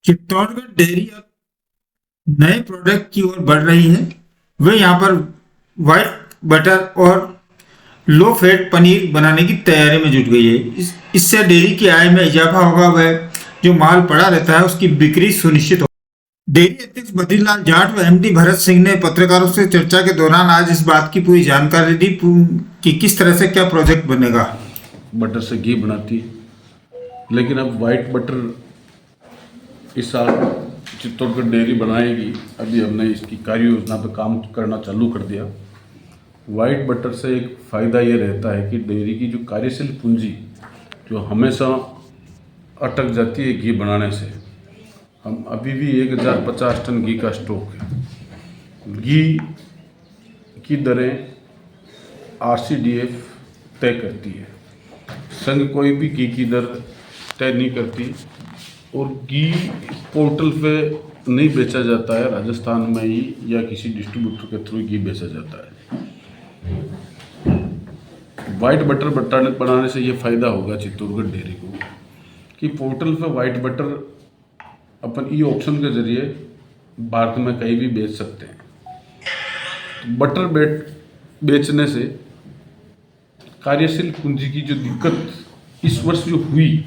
Chittorgarh dairy अब नए product की ओर बढ़ रही है। वे यहाँ पर व्हाइट बटर और लो फैट पनीर बनाने की तैयारी में जुट गई है। इससे डेयरी की आय में इजाफा होगा। वह जो माल पड़ा रहता है उसकी बिक्री सुनिश्चित हो। डेयरी अध्यक्ष बद्रीलाल जाट व एमडी भरत सिंह ने पत्रकारों से चर्चा के दौरान आज इस बात की पूरी जानकारी दी कि किस तरह से क्या प्रोजेक्ट बनेगा। बटर से घी बनाती है, लेकिन अब वाइट बटर इस साल चित्तौड़गढ़ डेयरी बनाएगी। अभी हमने इसकी कार्य योजना पर काम करना चालू कर दिया। वाइट बटर से एक फ़ायदा ये रहता है कि डेयरी की जो कार्यशील पूंजी जो हमेशा अटक जाती है घी बनाने से, हम अभी भी 1050 टन घी का स्टॉक है। घी की दरें RCDF तय करती है, संघ कोई भी घी की दर तय नहीं करती। और घी पोर्टल पे नहीं बेचा जाता है, राजस्थान में ही या किसी डिस्ट्रीब्यूटर के थ्रू घी बेचा जाता है। वाइट बटर बनाने से ये फ़ायदा होगा चित्तौड़गढ़ डेयरी को कि पोर्टल पे वाइट बटर अपन ई ऑप्शन के ज़रिए भारत में कहीं भी बेच सकते हैं। तो बटर बेचने से कार्यशील पूंजी की जो दिक्कत इस वर्ष जो हुई,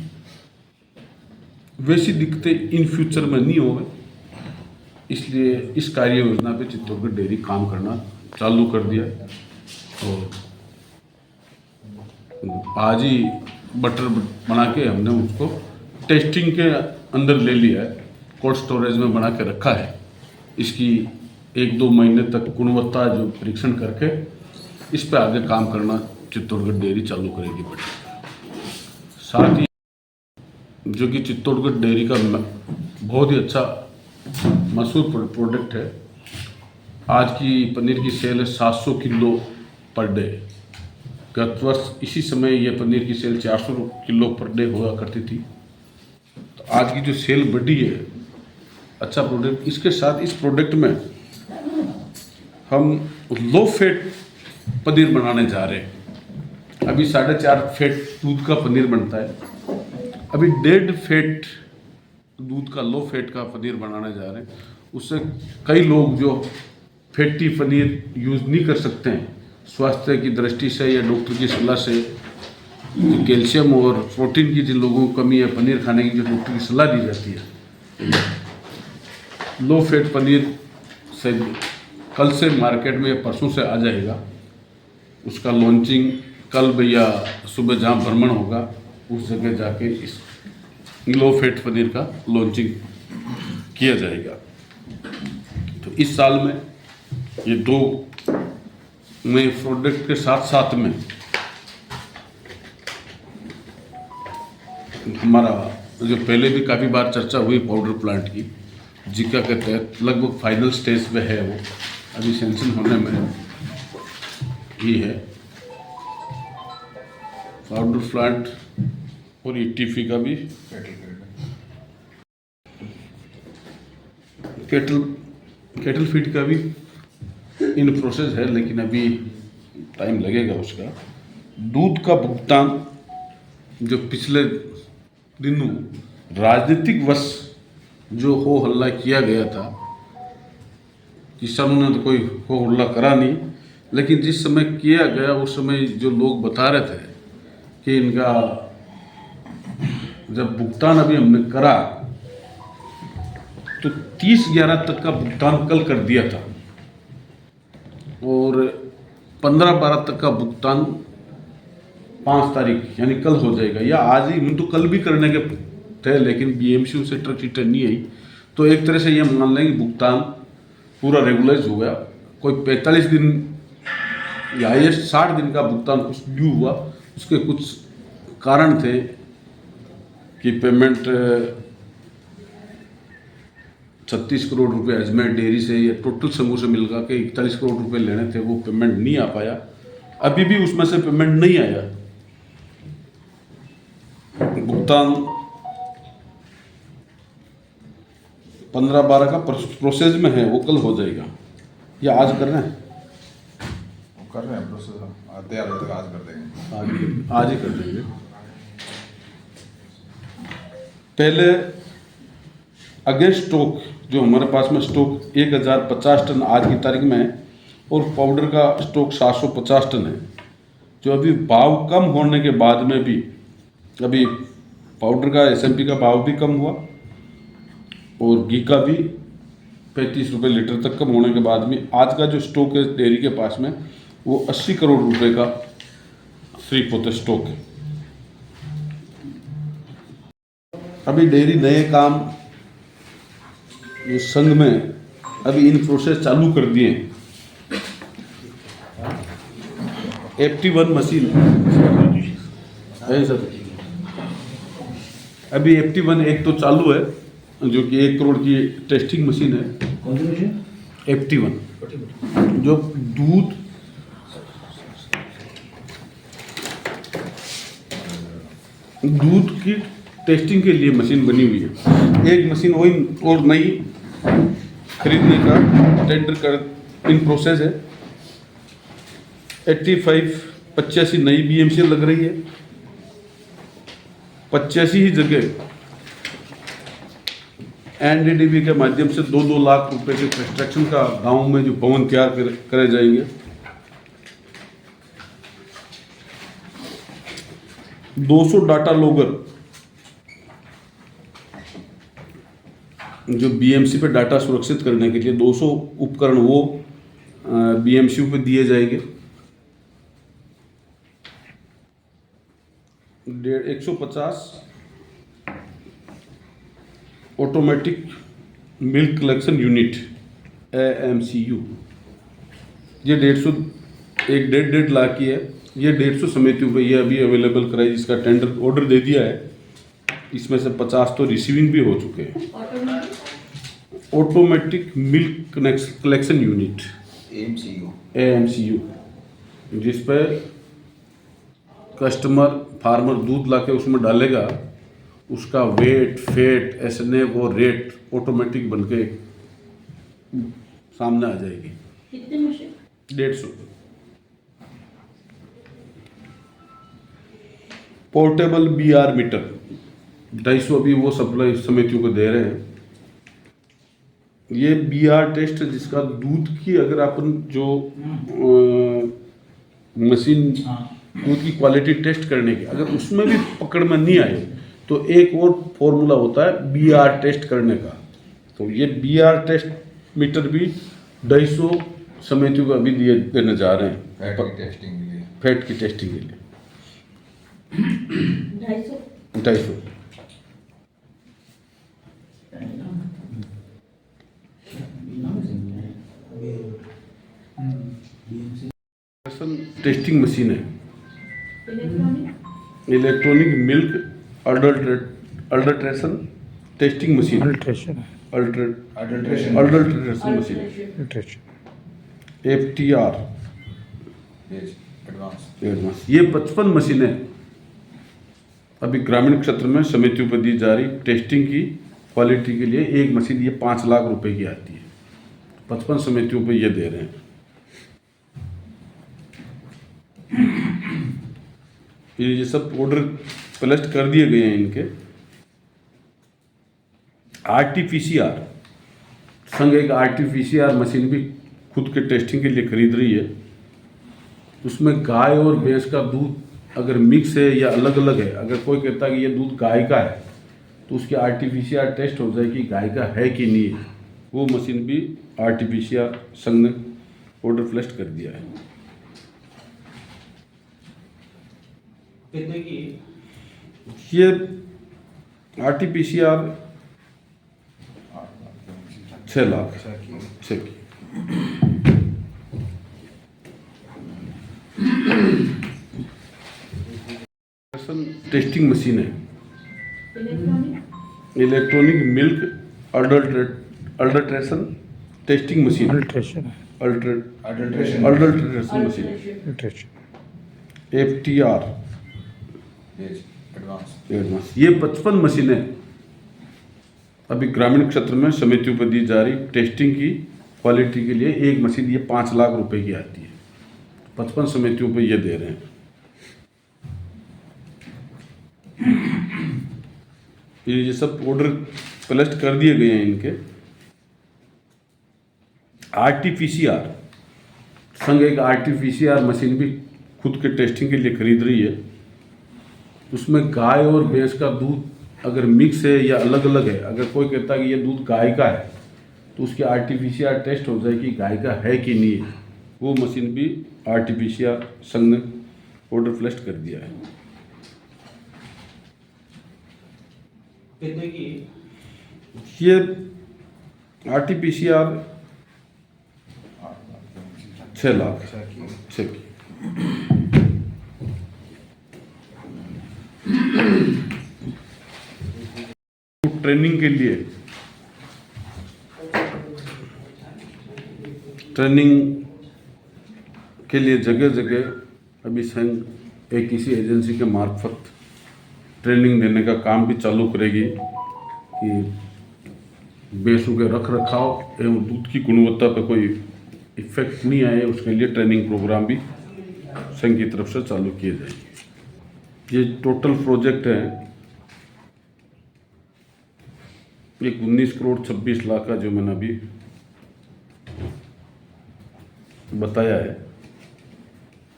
वैसी दिक्कतें इन फ्यूचर में नहीं होगी। इसलिए इस कार्य योजना पे चित्तौड़गढ़ डेयरी काम करना चालू कर दिया। और आज ही बटर बना के हमने उसको टेस्टिंग के अंदर ले लिया है, कोल्ड स्टोरेज में बना के रखा है। इसकी 1-2 महीने तक गुणवत्ता जो परीक्षण करके इस पे आगे काम करना चित्तौड़गढ़ डेयरी चालू करेगी। बटर साथ ही जो कि चित्तौड़गढ़ डेयरी का बहुत ही अच्छा मशहूर प्रोडक्ट है। आज की पनीर की सेल है 700 किलो पर डे। गत वर्ष इसी समय ये पनीर की सेल 400 किलो पर डे हुआ करती थी। तो आज की जो सेल बढ़ी है, अच्छा प्रोडक्ट। इसके साथ इस प्रोडक्ट में हम लो फैट पनीर बनाने जा रहे हैं। अभी 4.5 फैट दूध का पनीर बनता है, अभी 1.5 फैट दूध का लो फैट का पनीर बनाने जा रहे हैं। उससे कई लोग जो फैटी पनीर यूज़ नहीं कर सकते हैं स्वास्थ्य की दृष्टि से या डॉक्टर की सलाह से, जो कैल्शियम और प्रोटीन की जिन लोगों को कमी है पनीर खाने की, जो डॉक्टर की सलाह दी जाती है, लो फैट पनीर से कल से मार्केट में परसों से आ जाएगा। उसका लॉन्चिंग कल भैया सुबह जहाँ भ्रमण होगा उस जगह जाके इस लो फैट पनीर का लॉन्चिंग किया जाएगा। तो इस साल में ये 2 नए प्रोडक्ट के साथ साथ में हमारा जो पहले भी काफ़ी बार चर्चा हुई पाउडर प्लांट की, जिका के तहत लगभग फाइनल स्टेज पे है, वो अभी सेंशन होने में ही है। पाउडर प्लांट और ETP का भी कैटल फीड का भी इन प्रोसेस है, लेकिन अभी टाइम लगेगा उसका। दूध का भुगतान जो पिछले दिनों राजनीतिक वश जो हो हल्ला किया गया था, किसानों ने तो कोई हो हल्ला करा नहीं, लेकिन जिस समय किया गया उस समय जो लोग बता रहे थे कि इनका जब भुगतान अभी हमने करा तो 30/11 तक का भुगतान कल कर दिया था और 15/12 तक का भुगतान 5 तारीख यानी कल हो जाएगा, या आज ही। हम तो कल भी करने के थे, लेकिन BMC से ट्रक रिटर्न नहीं आई। तो एक तरह से ये मान लें कि भुगतान पूरा रेगुलराइज हो गया। कोई 45 दिन या हाईएस्ट 60 दिन का भुगतान कुछ ड्यू हुआ। उसके कुछ कारण थे कि पेमेंट 36 करोड़ रुपए अजमेर डेयरी से या टोटल समूह से मिलकर के 41 करोड़ रुपए लेने थे, वो पेमेंट नहीं आ पाया। अभी भी उसमें से पेमेंट नहीं आया। भुगतान 15/12 का प्रोसेस में है, वो कल हो जाएगा। या आज कर रहे हैं? कर रहे हैं प्रोसेस, आधे तक आज कर देंगे। आज ही कर देंगे। पहले अगेंस्ट स्टॉक जो हमारे पास में स्टॉक 1050 टन आज की तारीख में है और पाउडर का स्टॉक 750 टन है। जो अभी भाव कम होने के बाद में भी अभी पाउडर का SMP का भाव भी कम हुआ और घी का भी 35 रुपये लीटर तक कम होने के बाद में आज का जो स्टॉक है डेयरी के पास में वो 80 करोड़ रुपए का फ्री पोते स्टॉक है। अभी डेयरी नए काम ये संघ में अभी इन प्रोसेस चालू कर दिए हैं। FT1 मशीन है सर, अभी FT1 एक तो चालू है जो कि 1 करोड़ की टेस्टिंग मशीन है। कौन सी मशीन? FT1 जो दूध की टेस्टिंग के लिए मशीन बनी हुई है। एक मशीन और नई खरीदने का टेंडर कर इन प्रोसेस है। 85 नई BMC लग रही है। 85 ही जगह NDDB के माध्यम से 2-2 लाख रुपए के कंस्ट्रक्शन का गांव में जो भवन तैयार करे जाएंगे। 200 डाटा लॉगर जो BMC पे डाटा सुरक्षित करने के लिए 200 उपकरण वो BMC पे दिए जाएंगे। 150 automatic milk collection unit AMCU ये 1.5 लाख की है। ये 150 समितियों पे ये अभी अवेलेबल कराई, जिसका टेंडर ऑर्डर दे दिया है। इसमें से 50 तो रिसीविंग भी हो चुके हैं। Automatic milk collection unit AMCU जिस पे कस्टमर फार्मर दूध लाके उसमें डालेगा, उसका वेट फेट SNF और रेट ऑटोमेटिक बनके सामने आ जाएगी। कितने मशीन? 150। पोर्टेबल BR मीटर 250 अभी वो सप्लाई समितियों को दे रहे हैं। ये BR टेस्ट जिसका दूध की अगर अपन जो मशीन दूध की क्वालिटी टेस्ट करने की अगर उसमें भी पकड़ में नहीं आए तो एक और फॉर्मूला होता है BR टेस्ट करने का। तो ये BR टेस्ट मीटर भी 250 समितियों को अभी देने जा रहे हैं फैट की टेस्टिंग के लिए। 250 टेस्टिंग मशीन है। Electronic milk adulteration testing machine adulteration machine FTR advance. ये 55 मशीनें अभी ग्रामीण क्षेत्र में समितियों पर दी जा रही टेस्टिंग की क्वालिटी के लिए। एक मशीन ये 5 लाख रुपए की आती है। 55 समितियों पे ये दे रहे हैं। ये सब ऑर्डर प्लेस कर दिए गए हैं इनके। RT-PCR संघ एक RT-PCR मशीन भी खुद के टेस्टिंग के लिए खरीद रही है। उसमें गाय और भैंस का दूध अगर मिक्स है या अलग अलग है, अगर कोई कहता है कि ये दूध गाय का है तो उसकी RT-PCR टेस्ट हो जाए कि गाय का है कि नहीं है। वो मशीन भी RT-PCR संघ ने ऑर्डर प्लेस कर दिया है। कितने की? ये RT-PCR 6 लाख 6 की। टेस्टिंग मशीन है। Electronic milk adulteration testing machine adulteration machine FTR advance. ये 55 मशीनें अभी ग्रामीण क्षेत्र में समितियों पर दी जा रही टेस्टिंग की क्वालिटी के लिए। एक मशीन ये 5 लाख रुपए की आती है। 55 समितियों पे ये दे रहे हैं। ये सब ऑर्डर प्लस कर दिए गए हैं इनके। RT-PCR संघ एक RT-PCR मशीन भी खुद के टेस्टिंग के लिए खरीद रही है। उसमें गाय और भैंस का दूध अगर मिक्स है या अलग अलग है, अगर कोई कहता है कि ये दूध गाय का है तो उसकी RT-PCR टेस्ट हो जाए कि गाय का है कि नहीं है। वो मशीन भी RT-PCR संघ ने ऑर्डर प्लेस कर दिया है। कितने की? ये RT-PCR 6 लाख 6 की। ट्रेनिंग के लिए जगह जगह अभी संघ एक किसी एजेंसी के मार्फत ट्रेनिंग देने का काम भी चालू करेगी कि भैंसों के रख रखाव एवं दूध की गुणवत्ता पर कोई इफेक्ट नहीं आए, उसके लिए ट्रेनिंग प्रोग्राम भी संघ की तरफ से चालू किए जाएंगे। ये टोटल प्रोजेक्ट है एक 19 करोड़ 26 लाख का, जो मैंने अभी बताया है।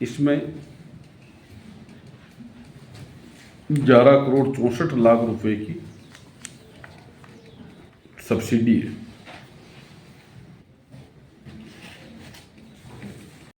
इसमें 11 करोड़ 64 लाख रुपए की सब्सिडी है।